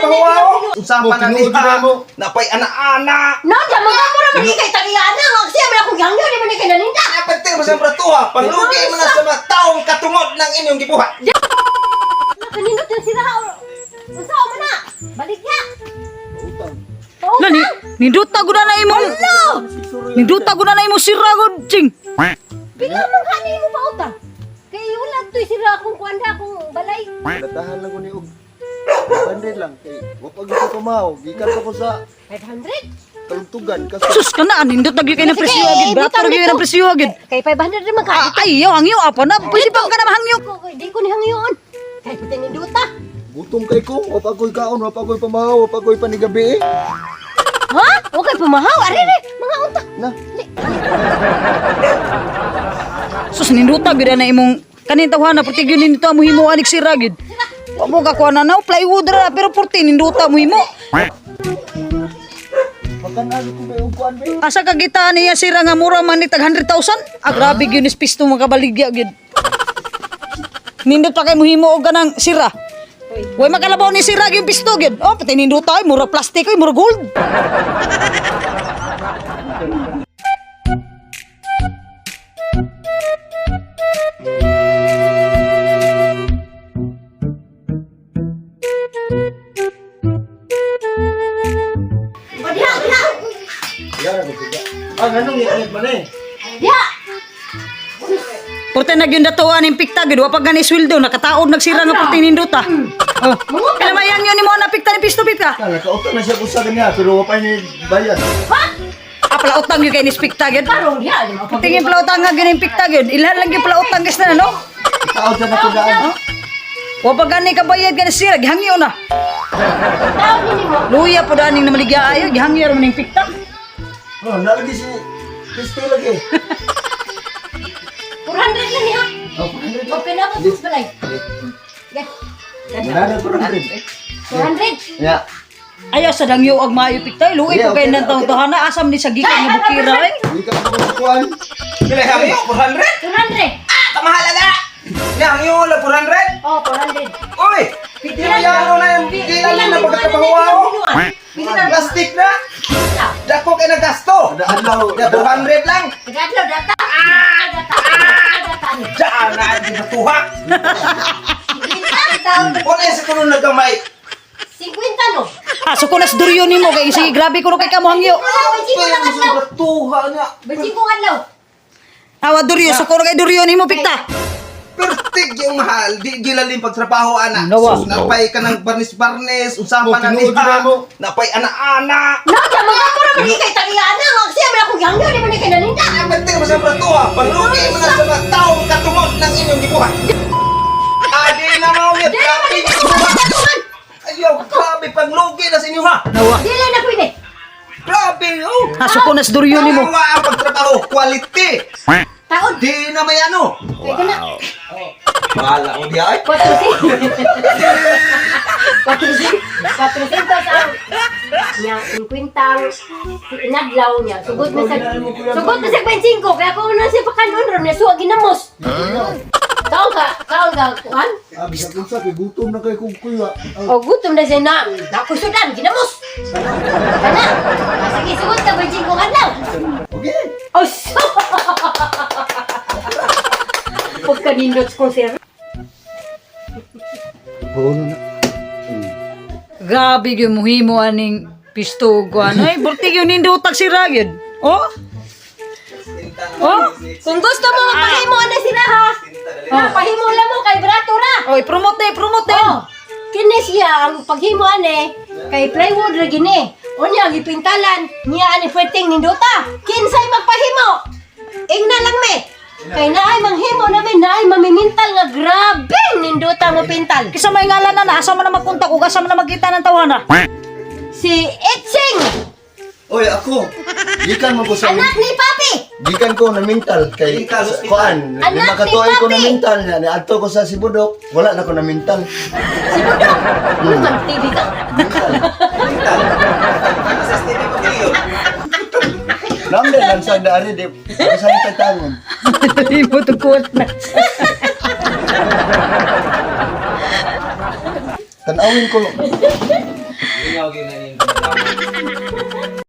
pagkapahuaw. Usapan na niya. Napay ana-ana. No, damo ka mo naman kay tagiyana. Ang siya man akong hangyo di man kay naninda. Pagting mo sa pratuha. Panglugi mo na sa mga taong katungod ng inyong gibuhat. Kanindot yung sira. Unsa man na? Balik niya. Lani, ninduta gud na imo. Ninduta gud na imo sira gud, ching. Bila man kani mo pa utang. Kay wala toy sira akong kuanda akong balay. Datahan lang ko ni og 100 lang kay wa pa gyud ko mao gikan ko sa 500. kalugtugan kasi Sus kana nindot na gyud kay na presyo agid. Barato na gyud na presyo agid. Kay 500 naman ka. Ay, yaw hangyo apa na. Pwede pa ka na mahangyo. Di ko ni hangyoon. Kay puti ni duta. gutom kay ko wa pa koy kaon wa pa koy pamahaw wa pa koy panigabi Ha? Okay pamahaw ari mga unta. na Sus ninduta gyud na imong kanin tawhana perti gyud nindito mo himo anik sira gyud. Wa mo ka kuana na plywood ra pero perti ninduta mo himo. makanalo ko may upuan be Asa ka kita niya sira nga mura man ni tag 100,000? Ah, grabe gyud ni pisto makabaligya gyud. Nindot pa kay mo himo og ganang sira. Way makalabaw ni sira gyud pisto gyud. Oh, pati nindot ay mura plastic ay mura gold. O diha, diha. yara ko tiga nganong ianit man eh Diha. Porte na gyud datuan ning pikta gyud wa pa gani sweldo nakataod nagsira nga porte nindot ah. Oh, kala mayang yun nimo na pikta ni pisto pita. kala kauto na siya usa kanya pero wa pa ni bayad Ha? Apala utang gyud kay ni pikta gyud. Tarong diha. Di mo Tingin pala utang nga gyud ning pikta gyud. Ilhan lang gyud pala utang guys na no. taod na nakudaan Wa pa gani ka bayad gani sira gihangyo na. tawag ni mo. Luya po daning na maligya ayo gihangyo ra ning pikta. oh nalagi si pisto lagi 400 lang niya. oh Okay na po sus balay. Yan. Nana ko 100 400. ya Ayaw sa dangyo og maayo pikta. Luoy ko kay nang tawhana asam ni sa gikan nga bukira eh. di ka ko upuan Pila hangyo? 400? 200. Kamahalaga! Hangyo lang 400? Oh, 400. Uy! Hindi mo yan na yung gilan na pagkapahuaw. Hindi na plastic na. Dako kay nagasto. daan law 200 lang. Gadlo data. Data. Data. Diyan na ang pinatuha. Wala sa kuno nagamay. 50 no. Aso ko nas duryo nimo kay sige grabe ko no kay kamo hangyo. Pero sa batuha niya. Basi ko adlaw. Awa duryo so ko kay duryo nimo pikta. Pertig yung mahal. Di gilalim pagtrabaho ana. Nawa. Sus, napay ka ng barnis-barnis. Usapan na tinuod niya. na mo. Napay ana-ana. No, damo ka mo naman kay tagiyana. Ang siya man akong hangyo di man kay naninda. Pagting mo sa pratuha. Panglugi mo na sa mga taong katungod ng inyong gibuhat. Adi na mo yun. Grabe yung gibuhat. Ayaw, grabe panglugi na sa inyo ha. Nawa. Dili na pwede. Grabe, oh. Aso ko nas duryo nimo. Tama ang pagtrabaho. Quality. Taon. Di na may ano. Kay kana. Bahala ko di ay. 400 ang niya 50 inadlaw niya sugod na sa 25 kaya ko na siya pakanon ron niya suwa ginamos kaon ka kuan abi sa kunsa kay gutom na kay kung kuya o gutom na siya na nakusudan ginamos kana sige sugod ka 25 adlaw okay oh so pagkanindot ko sir bono na Grabe gyud mo himo aning pisto ko ano. Ay burti gyud nindutag sira gyud. Oh? Oh? kung gusto mo magpahimo na sila ha pahimo lang mo kay brato ra Oy, promote promote. Oh, kini siya ang paghimo ane kay plywood ra gini. Unya gipintalan niya ani pwedeng ninduta. Kinsay magpahimo? Ingna lang me. Kay naay manghimo na me naay mamimintal nga grabe ninduta mo pintal. Kisa may ngalan na asa man na magpunta ko asa man na magkita ng tawhana. Si Etsing, oy ako gikan mo ko sa anak ni Papi. gikan ko na mental kay Mental hospital. kuan Anak lima ka ni tuig ko na Papi. mental na adto ko sa Sibudok wala na ko na mental Si Budok. Man TV ka. Sa stili mo kayo. namde lang sa daari di sa tatangon Himo to quote na. tanawin ko Ingaw gyud na ninyo.